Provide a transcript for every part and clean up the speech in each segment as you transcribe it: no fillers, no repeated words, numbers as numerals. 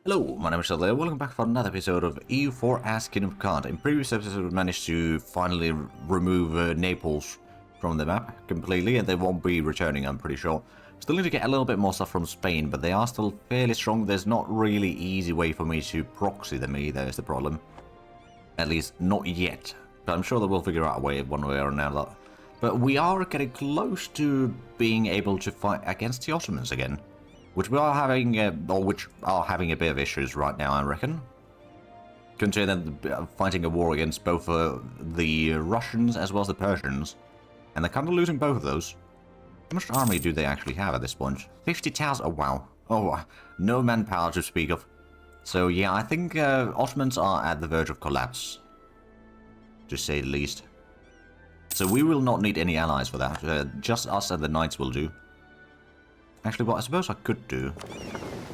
Hello, my name is Zhatelier. Welcome back for another episode of EU4 as Kingdom of Kant. In previous episodes, we managed to finally remove Naples from the map completely, and they won't be returning, I'm pretty sure. Still need to get a little bit more stuff from Spain, but they are still fairly strong. There's not really easy way for me to proxy them either, is the problem. At least, not yet. But I'm sure that we'll figure out a way one way or another. But we are getting close to being able to fight against the Ottomans again. Which we are having, which are having a bit of issues right now, I reckon. Considering fighting a war against both the Russians as well as the Persians. And they're kind of losing both of those. How much army do they actually have at this point? 50,000, oh wow. Oh, no manpower to speak of. So yeah, I think Ottomans are at the verge of collapse. To say the least. So we will not need any allies for that. Just us and the knights will do. Actually, what I suppose I could do,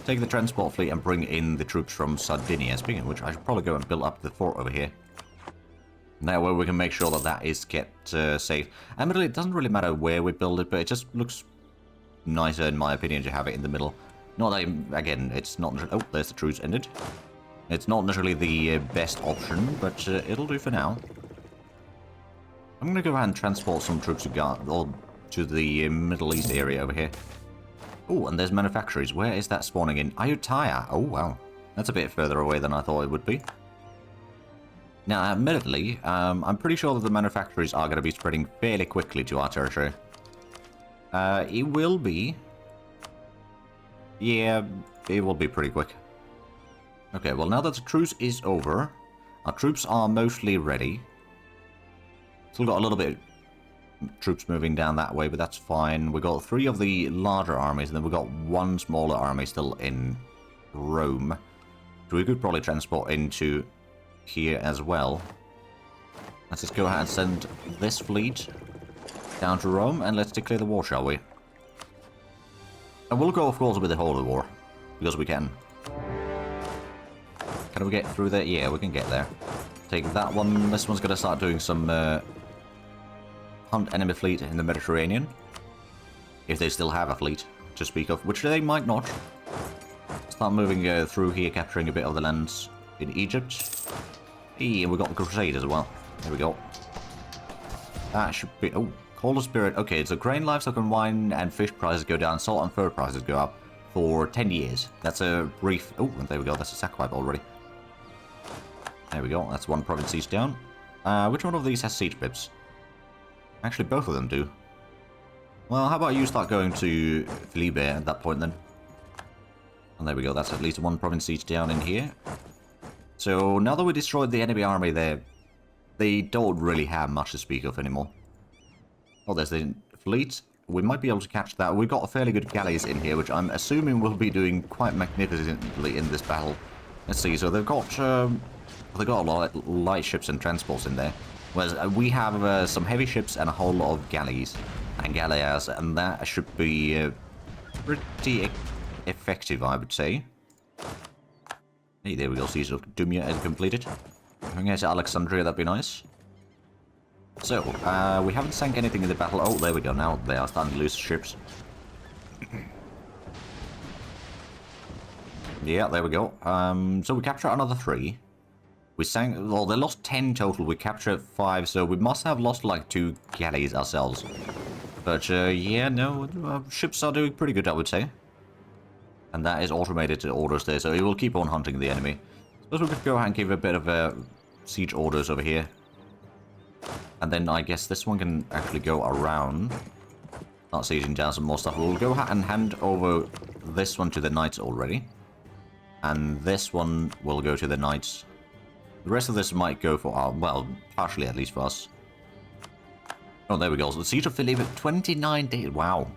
take the transport fleet and bring in the troops from Sardinia. Speaking of which, I should probably go and build up the fort over here. That way we can make sure that that is kept safe. Admittedly, it doesn't really matter where we build it, but it just looks nicer, in my opinion, to have it in the middle. Not that, again, it's not... Oh, there's the truce ended. It's not necessarily the best option, but it'll do for now. I'm going to go ahead and transport some troops to the Middle East area over here. Oh, and there's manufactories. Where is that spawning in? Ayutthaya. Oh, wow. That's a bit further away than I thought it would be. Now, admittedly, I'm pretty sure that the manufactories are going to be spreading fairly quickly to our territory. It will be... Yeah, it will be pretty quick. Okay, well, now that the truce is over, our troops are mostly ready. Still got a little bit... troops moving down that way, but that's fine. We got 3 of the larger armies, and then we got 1 smaller army still in Rome. So we could probably transport into here as well. Let's just go ahead and send this fleet down to Rome, and let's declare the war, shall we? And we'll go, of course, with the Holy War, because we can. Can we get through there? Yeah, we can get there. Take that one. This one's going to start doing some... hunt enemy fleet in the Mediterranean. If they still have a fleet to speak of, which they might not. Start moving through here, capturing a bit of the lands in Egypt. Hey, and we got the Crusade as well. There we go. That should be... Oh, Call of Spirit. Okay, so grain, livestock, and wine and fish prices go down. Salt and fur prices go up for 10 years. That's a brief... Oh, there we go. That's a sack wipe already. There we go. That's 1 province each down. Which one of these has siege pips? Actually, both of them do. Well, how about you start going to Felipe at that point, then? And there we go. That's at least 1 province each down in here. So, now that we destroyed the enemy army there, they don't really have much to speak of anymore. Oh, there's the fleet. We might be able to catch that. We've got a fairly good galleys in here, which I'm assuming will be doing quite magnificently in this battle. Let's see. So, they've got a lot of light ships and transports in there. Whereas we have some heavy ships and a whole lot of galleys and galleass, and that should be pretty effective, I would say. Hey, there we go. Siege of Dumia is completed. Going here to Alexandria, that'd be nice. So, we haven't sank anything in the battle. Oh, there we go. Now they are starting to lose ships. Yeah, there we go. So we capture another 3. We sank, well, they lost 10 total, we captured 5, so we must have lost like 2 galleys ourselves. But, yeah, no, ships are doing pretty good, I would say. And that is automated orders there, so it will keep on hunting the enemy. Suppose we could go ahead and give a bit of siege orders over here. And then I guess this one can actually go around. Start sieging down some more stuff. We'll go ahead and hand over this one to the knights already. And this one will go to the knights. The rest of this might go for our, well, partially at least for us. Oh, there we go. So the Siege of Philippe, 29 days. Wow.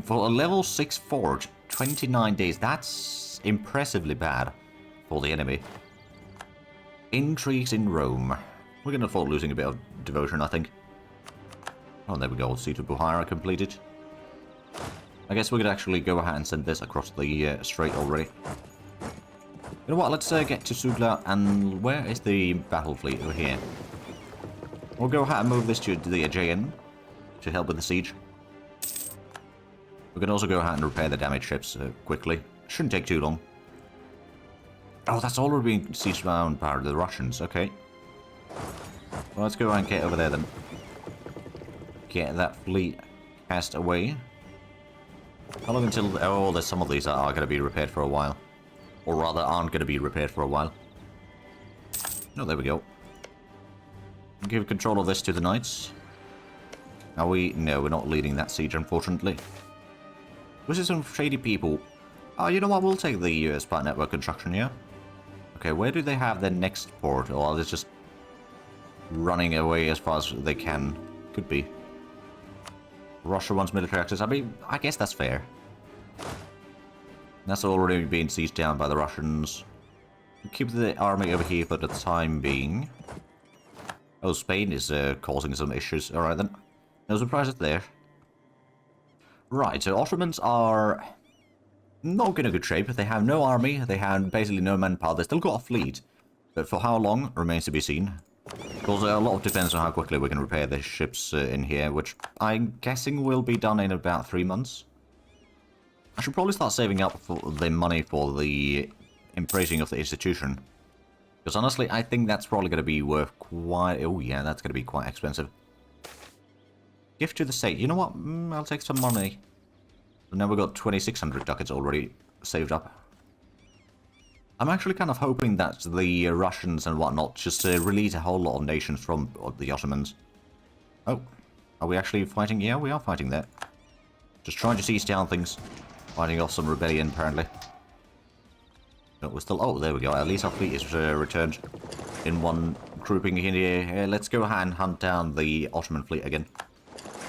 For a level 6 fort, 29 days. That's impressively bad for the enemy. Intrigues in Rome. We're going to fall losing a bit of devotion, I think. Oh, there we go. Siege of Buhara completed. I guess we could actually go ahead and send this across the strait already. You know what, let's get to Sudla, and where is the battle fleet over here? We'll go ahead and move this to the Aegean to help with the siege. We can also go ahead and repair the damaged ships quickly. Shouldn't take too long. Oh, that's already being sieged down by the Russians. Okay. Well, let's go and get over there then. Get that fleet cast away. How long until... Oh, there's some of these that are going to be repaired for a while. Or rather, aren't going to be repaired for a while. Oh, there we go. Give control of this to the Knights. Are we... No, we're not leading that siege, unfortunately. This is some shady people. Oh, you know what? We'll take the spy network construction here. Okay, where do they have their next port? Or are they just running away as far as they can? Could be. Russia wants military access. I mean, I guess that's fair. That's already being sieged down by the Russians. Keep the army over here for the time being. Oh, Spain is causing some issues. Alright then. No surprises there. Right, so Ottomans are not in a good shape. They have no army. They have basically no manpower. They still got a fleet. But for how long remains to be seen. Because a lot depends on how quickly we can repair the ships in here, which I'm guessing will be done in about 3 months. I should probably start saving up for the money for the embracing of the institution. Because honestly, I think that's probably going to be worth quite... Oh yeah, that's going to be quite expensive. Gift to the state. You know what? I'll take some money. So now we've got 2,600 ducats already saved up. I'm actually kind of hoping that the Russians and whatnot just release a whole lot of nations from the Ottomans. Oh, are we actually fighting? Yeah, we are fighting there. Just trying to seize down things. Fighting off some rebellion, apparently. No, we're still... Oh, there we go. At least our fleet is returned in one grouping in here. Let's go ahead and hunt down the Ottoman fleet again.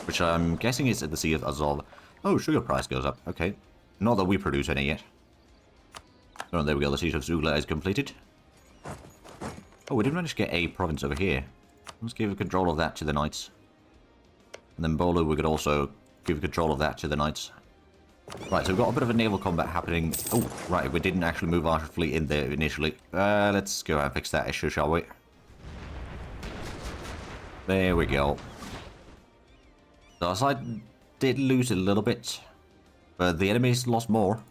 Which I'm guessing is at the Sea of Azov. Oh, sugar price goes up. Okay. Not that we produce any yet. Oh, there we go. The Siege of Zula is completed. Oh, we did manage to get a province over here. Let's give control of that to the Knights. And then Bolu, we could also give control of that to the Knights. Right, so we've got a bit of a naval combat happening. Oh, right, we didn't actually move our fleet in there initially. Let's go and fix that issue, shall we? There we go. So our side did lose a little bit, but the enemies lost more.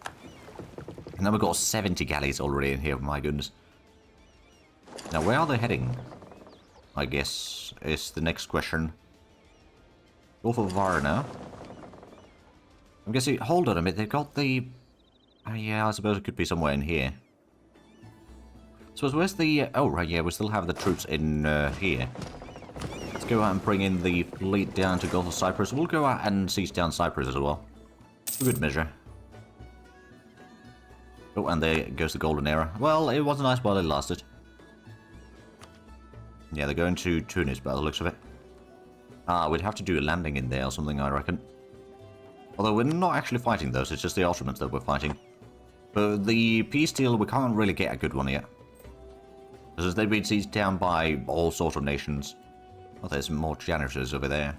And then we've got 70 galleys already in here, my goodness. Now, where are they heading? I guess is the next question. Go for Varna. I'm guessing... Hold on a minute, they've got the... yeah, I suppose it could be somewhere in here. So where's the... oh, right, yeah, we still have the troops in here. Let's go out and bring in the fleet down to Gulf of Cyprus. We'll go out and seize down Cyprus as well. For good measure. Oh, and there goes the golden era. Well, it was nice while it lasted. Yeah, they're going to Tunis by the looks of it. We'd have to do a landing in there or something, I reckon. Although we're not actually fighting those, it's just the Ottomans that we're fighting. But the peace deal, we can't really get a good one yet. Because they've been seized down by all sorts of nations. Oh, there's more janitors over there.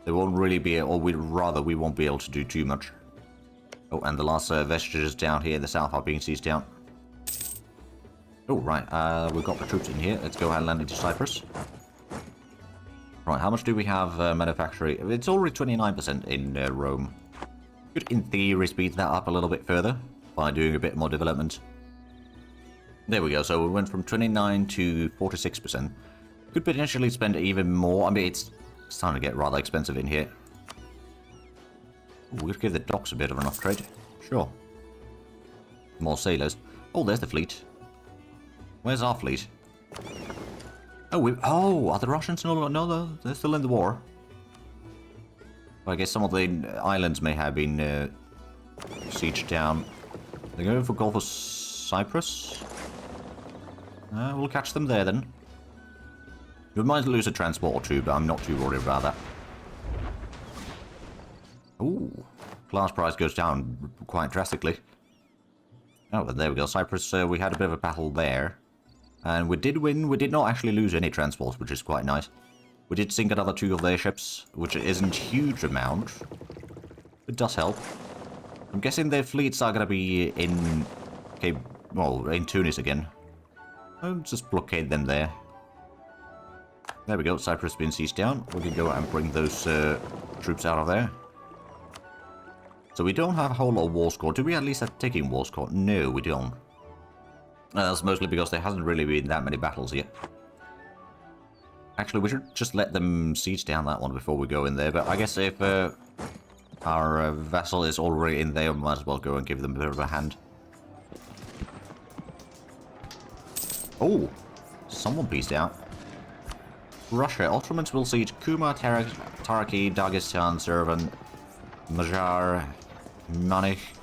They won't really be, or we won't be able to do too much. Oh, and the last vestiges down here in the south are being seized down. Oh, right, we've got the troops in here. Let's go ahead and land into Cyprus. Right, how much do we have manufacturing? It's already 29% in Rome. Could, in theory, speed that up a little bit further by doing a bit more development. There we go, so we went from 29 to 46%. Could potentially spend even more. I mean, it's starting to get rather expensive in here. Ooh, we'll give the docks a bit of an upgrade. Sure. More sailors. Oh, there's the fleet. Where's our fleet? Oh, are the Russians? No, they're still in the war. Well, I guess some of the islands may have been sieged down. They're going for Gulf of Cyprus. We'll catch them there then. We might lose a transport or two, but I'm not too worried about that. Ooh, glass price goes down quite drastically. Oh, there we go. Cyprus, we had a bit of a battle there. And we did win. We did not actually lose any transports, which is quite nice. We did sink another 2 of their ships, which isn't a huge amount. It does help. I'm guessing their fleets are going to be in... Okay, well, in Tunis again. I'll just blockade them there. There we go. Cyprus has been sieged down. We can go out and bring those troops out of there. So we don't have a whole lot of war score. Do we at least have taking war score? No, we don't. That's mostly because there hasn't really been that many battles yet. Actually, we should just let them siege down that one before we go in there, but I guess if our vessel is already in there, we might as well go and give them a bit of a hand. Oh, someone pieced out. Russia. Ottomans will siege Kuma, Taraki, Dagestan, Servan, Majar, Manich,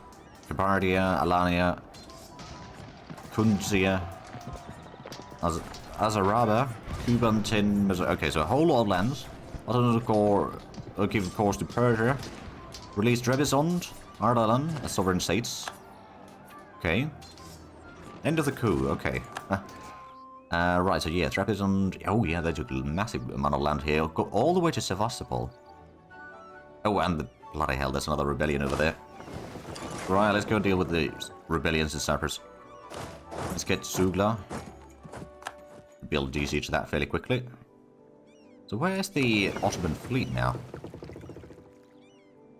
Kabardia, Alania, Kunzia, Azaraba, Kubantin. Okay, so a whole lot of lands. Ottoman Corps will give course to Persia. Release Trebizond, Ardalan as sovereign states. Okay. End of the coup. Okay. Right, so yeah, Trebizond. Oh yeah, they took a massive amount of land here. Go all the way to Sevastopol. Oh, and the bloody hell, there's another rebellion over there. Right, let's go deal with the rebellions in Cyprus. Let's get Sugla. Build DC to that fairly quickly. So where's the Ottoman fleet now?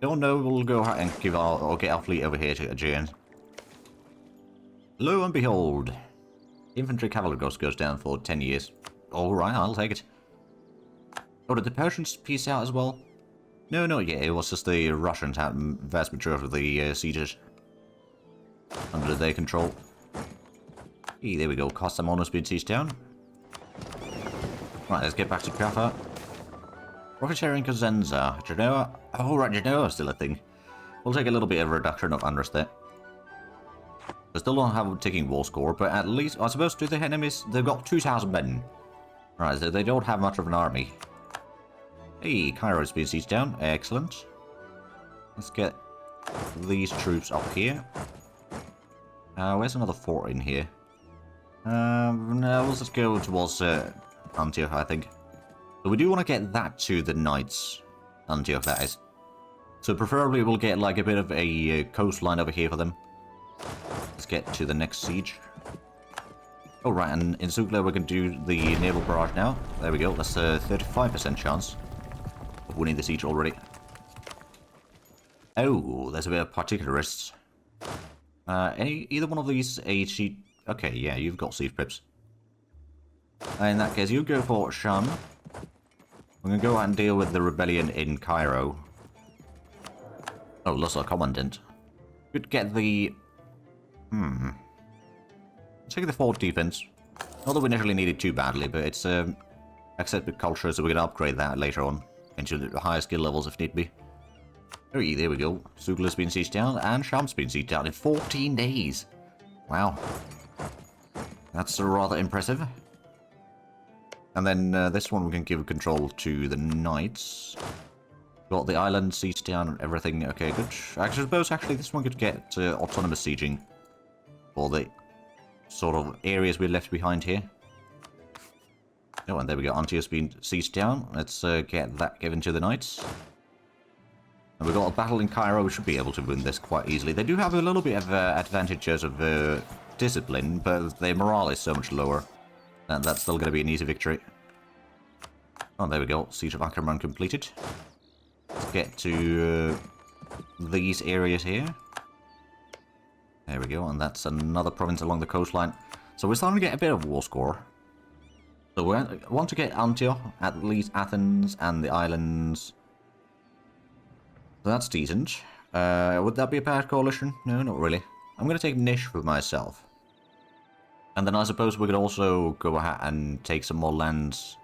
Don't know, we'll go ahead and give our, or get our fleet over here to Aegean. Lo and behold, infantry cavalry goes down for 10 years. Alright, I'll take it. Oh, did the Persians piece out as well? No, not yet, it was just the Russians had vast majority of the sieges under their control. Hey, there we go, Kastamonu's been sieged down. Right, let's get back to Jaffa. Profiteering Cosenza. Genoa. Oh, right, Genoa's still a thing. We'll take a little bit of a reduction of unrest there. They still don't have a ticking war score, but at least, I suppose, to the enemies, they've got 2,000 men. Right, so they don't have much of an army. Hey, Cairo's been sieged down. Excellent. Let's get these troops up here. Where's another fort in here? No, let's just go towards Antioch, I think. So we do want to get that to the Knights. Antioch, that is. So preferably we'll get like a bit of a coastline over here for them. Let's get to the next siege. Oh, right, and in Sugla we can do the naval barrage now. There we go, that's a 35% chance of winning the siege already. Oh, there's a bit of particularists. Either one of these okay, yeah, you've got siege pips. In that case, you go for Sham. We're going to go out and deal with the rebellion in Cairo. Oh, lost our commandant. Could get the... Take the fort defense. Not that we initially needed too badly, but it's accepted culture, so we're going to upgrade that later on into the higher skill levels if need be. Oh, there we go. Sugla's been sieged down, and Sham's been sieged down in 14 days. Wow. That's rather impressive. And then this one we can give control to the Knights. Got the island sieged down and everything. Okay, good. I suppose actually this one could get autonomous sieging for the sort of areas we left behind here. Oh, and there we go. Antioch's been sieged down. Let's get that given to the Knights. And we've got a battle in Cairo. We should be able to win this quite easily. They do have a little bit of advantages of discipline, but their morale is so much lower. And that's still going to be an easy victory. Oh, there we go. Siege of Ackerman completed. Let's get to these areas here. There we go, and that's another province along the coastline. So we're starting to get a bit of war score. So we want to get Antioch, at least Athens, and the islands. So that's decent. Would that be a bad coalition? No, not really. I'm going to take Nish for myself. And then I suppose we could also go ahead and take some more lands.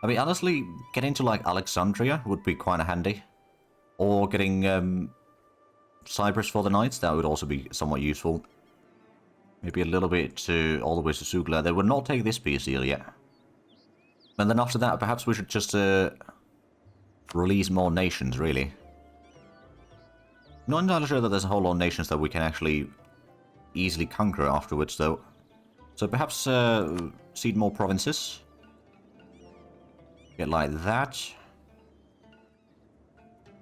I mean, honestly, getting to like Alexandria would be quite handy. Or getting Cyprus for the Knights, that would also be somewhat useful. Maybe a little bit to all the way to Sugla. They would not take this piece deal yet. And then after that, perhaps we should just release more nations, really. Not entirely sure that there's a whole lot of nations that we can actually easily conquer afterwards, though. So perhaps cede more provinces. Get like that.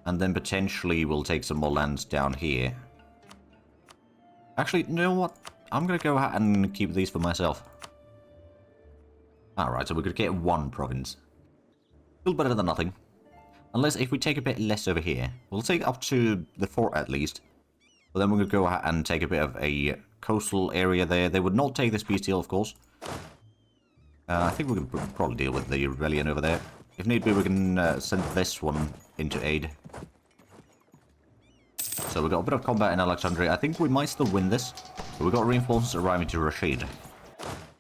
And then potentially we'll take some more lands down here. Actually, you know what? I'm going to go ahead and keep these for myself. Alright, so we could get one province. Still better than nothing. Unless if we take a bit less over here. We'll take up to the fort at least. But then we're going to go ahead and take a bit of a coastal area there. They would not take this peace deal, of course. I think we can probably deal with the rebellion over there. If need be, we can send this one into aid. So we've got a bit of combat in Alexandria. I think we might still win this. But we've got reinforcements arriving to Rashid,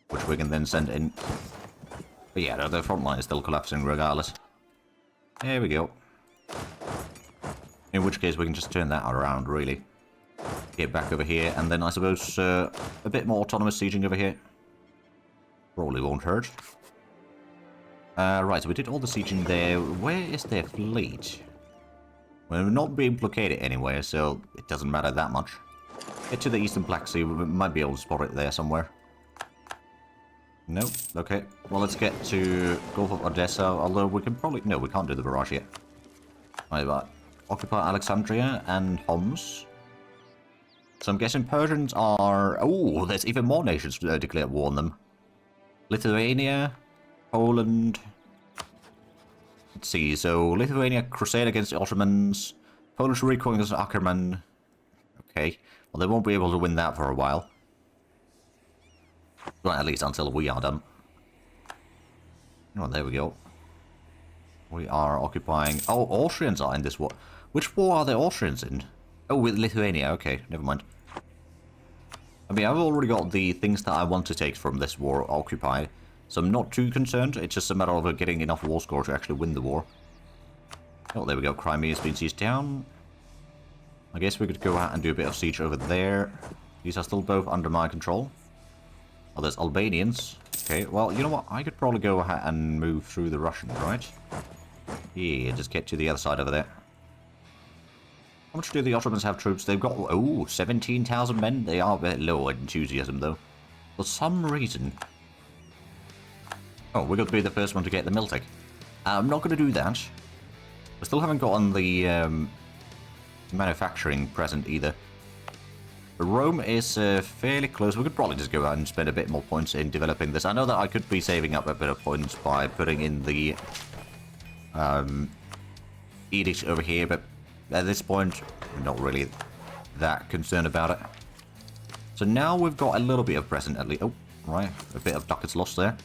which we can then send in. But yeah, the front line is still collapsing regardless. There we go. In which case, we can just turn that around, really. Get back over here, and then I suppose a bit more autonomous sieging over here. Probably won't hurt. Right, so we did all the sieging there. Where is their fleet? Well, we're not being blockaded anywhere, so it doesn't matter that much. Get to the eastern Black Sea, we might be able to spot it there somewhere. Nope, okay. Well, let's get to Gulf of Odessa, although we can probably... No, we can't do the barrage yet. Right, but occupy Alexandria and Homs. So I'm guessing Persians are... Oh, there's even more nations declared war on them. Lithuania, Poland... Let's see, so Lithuania crusade against the Ottomans, Polish reconquest against Ackerman. Okay, well they won't be able to win that for a while. Well, at least until we are done. Oh, there we go. We are occupying... Oh, Austrians are in this war. Which war are the Austrians in? Oh, with Lithuania, okay, never mind. I mean, I've already got the things that I want to take from this war occupied. So I'm not too concerned, it's just a matter of getting enough war score to actually win the war. Oh, there we go, Crimea's been sieged down. I guess we could go out and do a bit of siege over there. These are still both under my control. Oh, there's Albanians. Okay, well, you know what, I could probably go ahead and move through the Russians, right? Yeah, just get to the other side over there. How much do the Ottomans have troops? They've got, oh, 17,000 men. They are a bit low in enthusiasm, though. For some reason... Oh, we're going to be the first one to get the Miltic. I'm not going to do that. We still haven't gotten the manufacturing present either. But Rome is fairly close. We could probably just go out and spend a bit more points in developing this. I know that I could be saving up a bit of points by putting in the edict over here, but at this point, I'm not really that concerned about it. So now we've got a little bit of present at least. Oh, right, a bit of ducats lost there.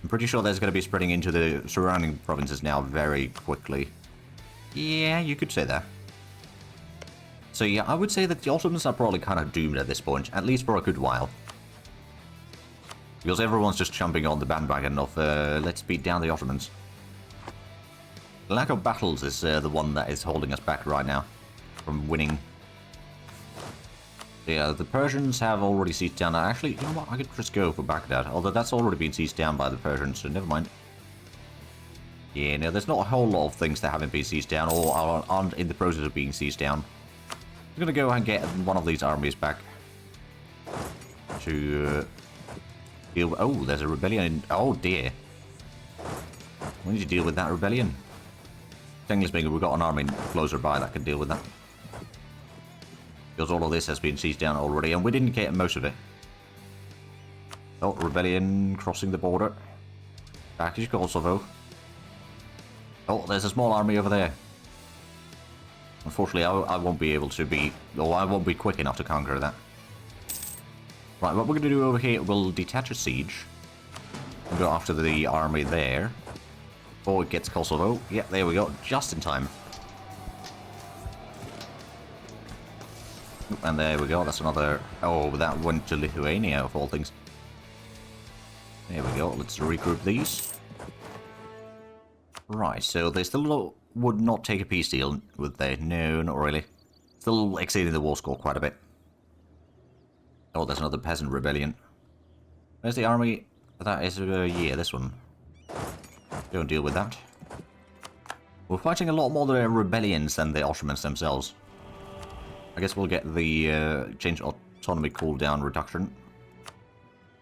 I'm pretty sure there's going to be spreading into the surrounding provinces now very quickly. Yeah, you could say that. So yeah, I would say that the Ottomans are probably kind of doomed at this point, at least for a good while. Because everyone's just jumping on the bandwagon of, let's beat down the Ottomans. The lack of battles is the one that is holding us back right now from winning. Yeah, the Persians have already sieged down. Actually, you know what? I could just go for Baghdad, although that's already been sieged down by the Persians, so never mind. Yeah, no, there's not a whole lot of things that haven't been sieged down or aren't in the process of being sieged down. I'm gonna go and get one of these armies back to deal with... Oh, there's a rebellion in... Oh, dear. We need to deal with that rebellion. Technically speaking, we've got an army closer by that can deal with that. Because all of this has been sieged down already, and we didn't get most of it. Oh, rebellion crossing the border. Back to Kosovo. Oh, there's a small army over there. Unfortunately, I won't be able to be... Or I won't be quick enough to conquer that. Right, what we're going to do over here, we'll detach a siege. We'll go after the army there. Before it gets Kosovo. Yeah, there we go. Just in time. And there we go, that's another... Oh, that went to Lithuania, of all things. There we go, let's regroup these. Right, so they still would not take a peace deal, would they? No, not really. Still exceeding the war score quite a bit. Oh, there's another peasant rebellion. Where's the army? That is, yeah, this one. Don't deal with that. We're fighting a lot more the rebellions than the Ottomans themselves. I guess we'll get the change autonomy cooldown reduction.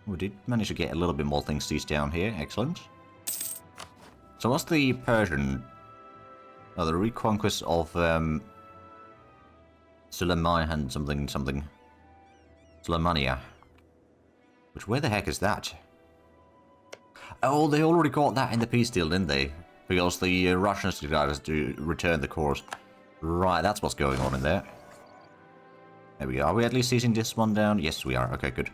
We did manage to get a little bit more things seized down here. Excellent. So what's the Persian? Oh, the reconquest of Suleiman something. Suleimania. Which, where the heck is that? Oh, they already got that in the peace deal, didn't they? Because the Russians decided to return the cores. Right, that's what's going on in there. There we go. Are we at least seizing this one down? Yes, we are. Okay, good.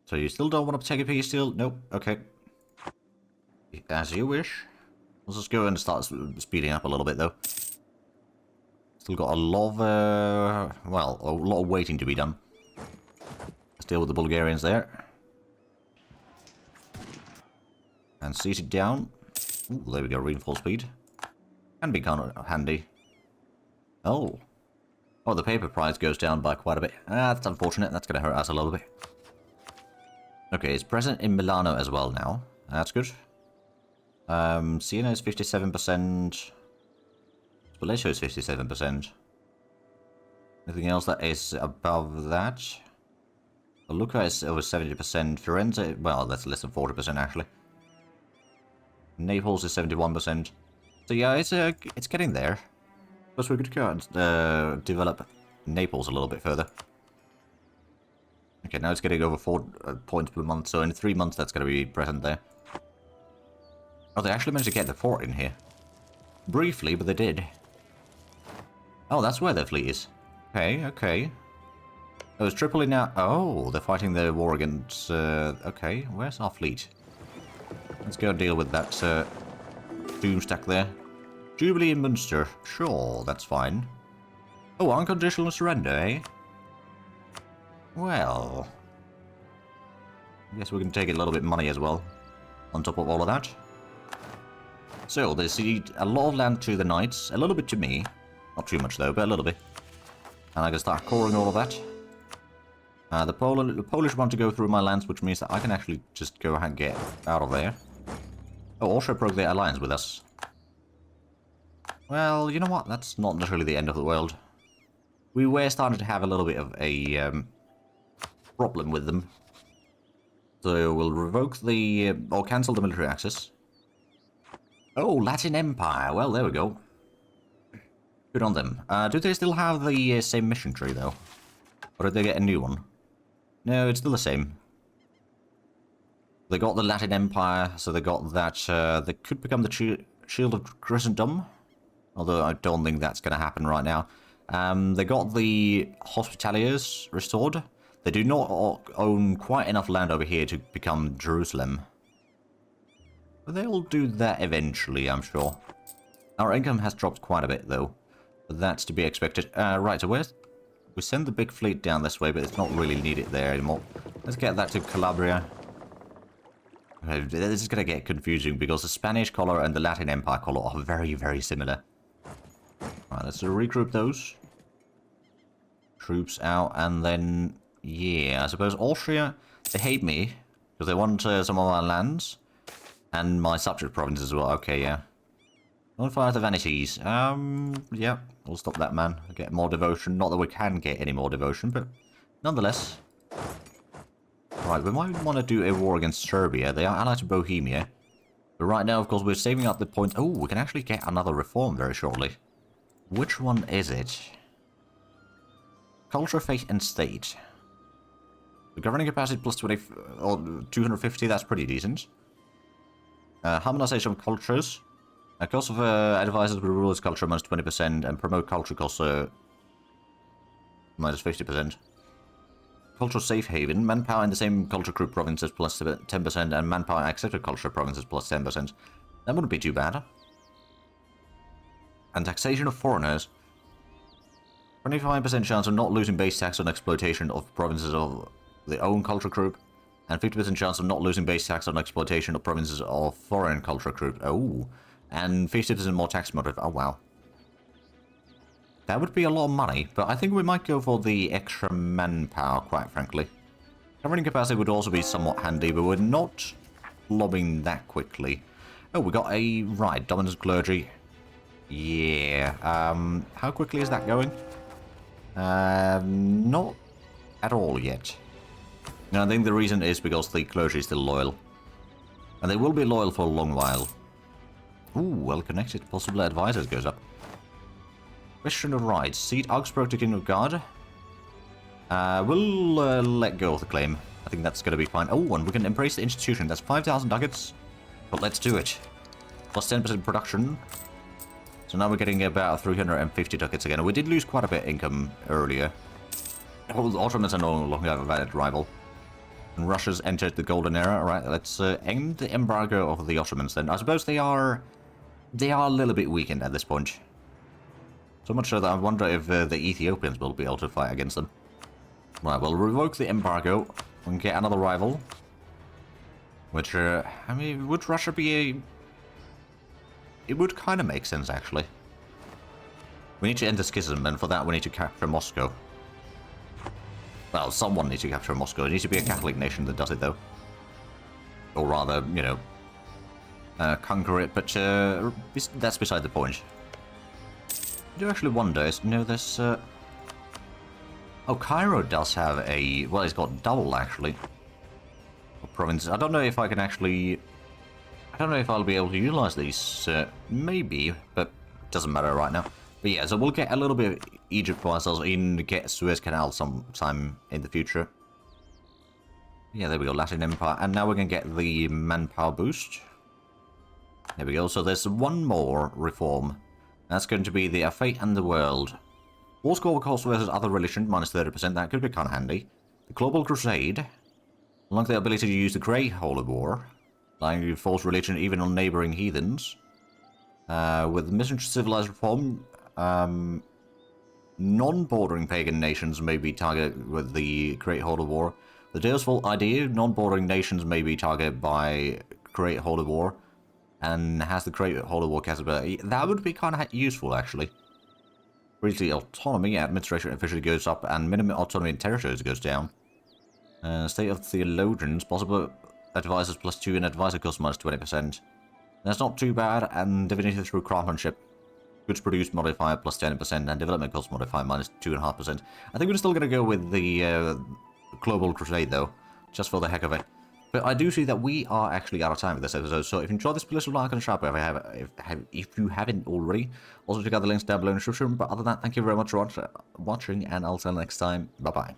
So you still don't want to take a piece still? Nope. Okay. As you wish. Let's just go and start speeding up a little bit, though. Still got a lot of, well, a lot of waiting to be done. Let's deal with the Bulgarians there. And seize it down. Ooh, there we go, reinforced speed. Can be kind of handy. Oh. Oh, the paper price goes down by quite a bit. Ah, that's unfortunate. That's going to hurt us a little bit. Okay, it's present in Milano as well now. That's good. Siena is 57%. Spoleto is 57%. Anything else that is above that? Lucca is over 70%. Firenze, well, that's less than 40% actually. Naples is 71%. So yeah, it's getting there. Plus we could go and develop Naples a little bit further. Okay, now it's getting over 4 points per month, so in 3 months that's going to be present there. Oh, they actually managed to get the fort in here. Briefly, but they did. Oh, that's where their fleet is. Okay, okay. Oh, it's Tripoli now. Oh, they're fighting the war against... okay, where's our fleet? Let's go deal with that doomstack there. Jubilee in Munster. Sure, that's fine. Oh, unconditional surrender, eh? Well... I guess we can take a little bit of money as well. On top of all of that. So, they cede a lot of land to the knights. A little bit to me. Not too much though, but a little bit. And I can start coring all of that. The Polish want to go through my lands, which means that I can actually just go ahead and get out of there. Oh, Austria broke their alliance with us. Well, you know what? That's not necessarily the end of the world. We were starting to have a little bit of a problem with them. So we'll revoke the... or cancel the military access. Oh, Latin Empire. Well, there we go. Good on them. Do they still have the same mission tree, though? Or did they get a new one? No, it's still the same. They got the Latin Empire, so they got that... they could become the Shield of Christendom. Although I don't think that's going to happen right now. They got the Hospitaliers restored. They do not own quite enough land over here to become Jerusalem. But they'll do that eventually, I'm sure. Our income has dropped quite a bit, though. But that's to be expected. Right, so where's... we send the big fleet down this way, but it's not really needed there anymore. Let's get that to Calabria. Okay, this is going to get confusing, because the Spanish color and the Latin Empire color are very, very similar. Alright, let's regroup those. Troops out, and then... yeah, I suppose Austria, they hate me, because they want some of our lands. And my subject province as well. Okay, yeah. Don't fire the vanities. Yeah, we'll stop that, man. Get more devotion. Not that we can get any more devotion, but nonetheless. Right, we might want to do a war against Serbia. They are allied to Bohemia. But right now, of course, we're saving up the points. Oh, we can actually get another reform very shortly. Which one is it? Culture, faith, and state. The governing capacity plus 20 or 250, that's pretty decent. Harmonization of cultures. Cost of advisors will rule its culture minus 20% and promote culture costs minus 50%. Cultural safe haven. Manpower in the same culture group provinces plus 10% and manpower accepted culture provinces plus 10%. That wouldn't be too bad. And taxation of foreigners. 25% chance of not losing base tax on exploitation of provinces of their own culture group. And 50% chance of not losing base tax on exploitation of provinces of foreign culture group. Oh. And 50% more tax motive. Oh, wow. That would be a lot of money, but I think we might go for the extra manpower, quite frankly. Governing capacity would also be somewhat handy, but we're not lobbing that quickly. Oh, we got a... right, dominant clergy. Yeah. How quickly is that going? Not at all yet. And I think the reason is because the clergy is still loyal. And they will be loyal for a long while. Ooh, well connected. Possible advisors goes up. Question of rights. Cede Augsburg to King of God. We'll let go of the claim. I think that's going to be fine. Oh, and we can embrace the institution. That's 5,000 ducats. But let's do it. Plus 10% production. So now we're getting about 350 ducats again. We did lose quite a bit of income earlier. Oh, the Ottomans are no longer a valid rival. And Russia's entered the golden era. Alright, let's end the embargo of the Ottomans then. I suppose they are a little bit weakened at this point. So much so that I wonder if the Ethiopians will be able to fight against them. Right, we'll revoke the embargo and get another rival. Which, I mean, would Russia be a... It would kind of make sense, actually. We need to end the schism, and for that we need to capture Moscow. Well, someone needs to capture Moscow. It needs to be a Catholic nation that does it, though. Or rather, you know, conquer it, but that's beside the point. I do actually wonder, you know, there's... Oh, Cairo does have a... Well, it's got double, actually. Provinces. I don't know if I can actually... I don't know if I'll be able to utilize these. Maybe, but it doesn't matter right now. But yeah, so we'll get a little bit of Egypt for ourselves and get Suez Canal sometime in the future. Yeah, there we go, Latin Empire. And now we're going to get the manpower boost. There we go. So there's one more reform. That's going to be the Fate and the World. War score cost versus other religion, minus 30%. That could be kind of handy. The Global Crusade. Unlock the ability to use the Grey Holy War, allowing you to force religion even on neighbouring heathens. With Mission to Civilized Reform, non-bordering pagan nations may be targeted with the Great Holy War. The Deusful idea, non-bordering nations may be targeted by Great Holy War, and has the Great Holy War capability. That would be kind of useful, actually. Briefly, autonomy, administration officially goes up, and minimum autonomy in territories goes down. State of Theologians, possible advisors +2 and advisor cost -20%. That's not too bad, and divinity through craftsmanship. Goods produced modifier +10%, and development cost modifier -2.5%. I think we're still going to go with the Global Crusade, though, just for the heck of it. But I do see that we are actually out of time with this episode, so if you enjoyed this, please like and subscribe if you haven't already. Also check out the links down below in the description, but other than that, thank you very much for watching, and I'll see you next time. Bye-bye.